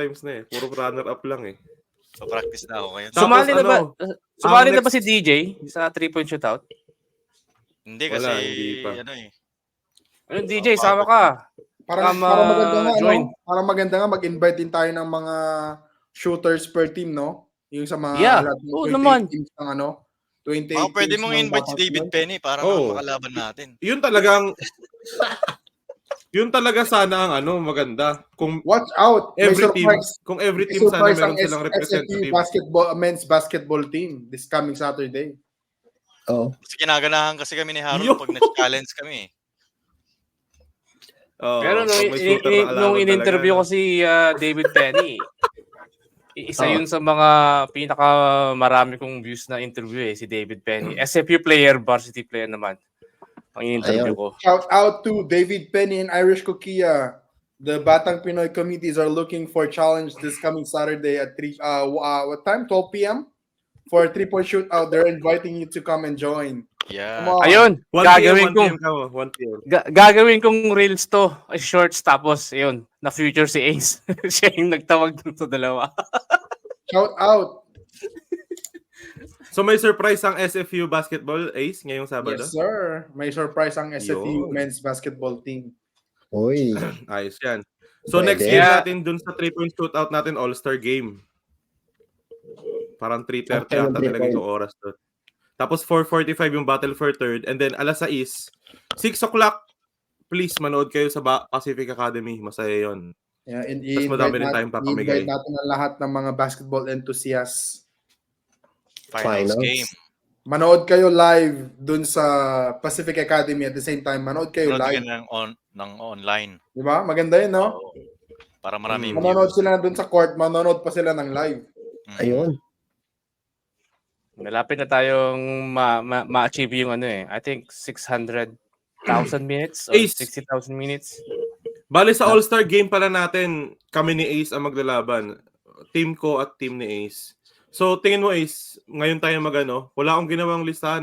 times na eh. Puro runner-up lang eh. So, practice na ako ngayon. Tapos Sumali na ba? ano, Sumali na next- ba si DJ sa 3-point shootout? Hindi kasi, Wala, hindi pa. ano eh. Ano, DJ, sama ka. Parang Tama, maganda nga, join. no? Parang maganda nga mag-invite din tayo ng mga shooters per team, no? Yung sa mga Yeah. lahat ng Oo 28 naman. teams ng ano, 28 Baka pwede teams mong ng invite si David basketball. Penny para Oo. makalaban natin. Yun talagang yun talaga sana ang ano maganda kung Watch out! May every team surprise. every May team sana surprise ang meron silang SFU representative. men's basketball team this coming Saturday. Oh. Kasi kinaganahan kasi kami ni Harold Yo! pag na-challenge kami. Pero pag may shooter na nung kalaban in-interview ko talaga, si David Penny, isa yun sa mga pinaka marami kong views na interview si David Penny. SFU player, varsity player naman. Ang in-interview ko. Shout out to David Penny and Irish Kokia. The Batang Pinoy committees are looking for challenge this coming Saturday at 3 what time? 12 p.m. for a 3-point shootout. They're inviting you to come and join. Yeah. Come on. Ayun, 1 gagawin kong 1 p.m. gagawin kong reels to, shorts, tapos yun, na future si Ace. Siya yung nagtawag dun sa dalawa. Shout out. So may surprise ang SFU basketball Ace ngayong Sabado? Yes, sir. May surprise ang SFU Yun. men's basketball team. Uy. Ayos yan. So Pwede. next game Yeah. natin dun sa 3-point shootout natin, All-Star game. Parang 3:30 After ng yata talaga 3-point. yung oras doon. Tapos 4:45 yung battle for third. And then alas 6, 6 o'clock, please manood kayo sa Pacific Academy. Masaya yun. Yeah, Mas madami rin tayong papamigay. i-invite natin ang lahat ng mga basketball enthusiasts. Finals game. Manood kayo live dun sa Pacific Academy at the same time. Manood kayo Manood live. ka ng online. Di ba? Maganda yun, no? Oo. Para maraming Manonood views. sila dun sa court, manonood pa sila ng live. Ayun. Malapit na tayong ma-achieve yung ano eh. I think 600,000 minutes or Ace. 60,000 minutes. Bale sa All-Star game pala natin, kami ni Ace ang maglalaban. Team ko at team ni Ace. So tingin mo Ace, ngayon tayo magano, wala akong ginawang listahan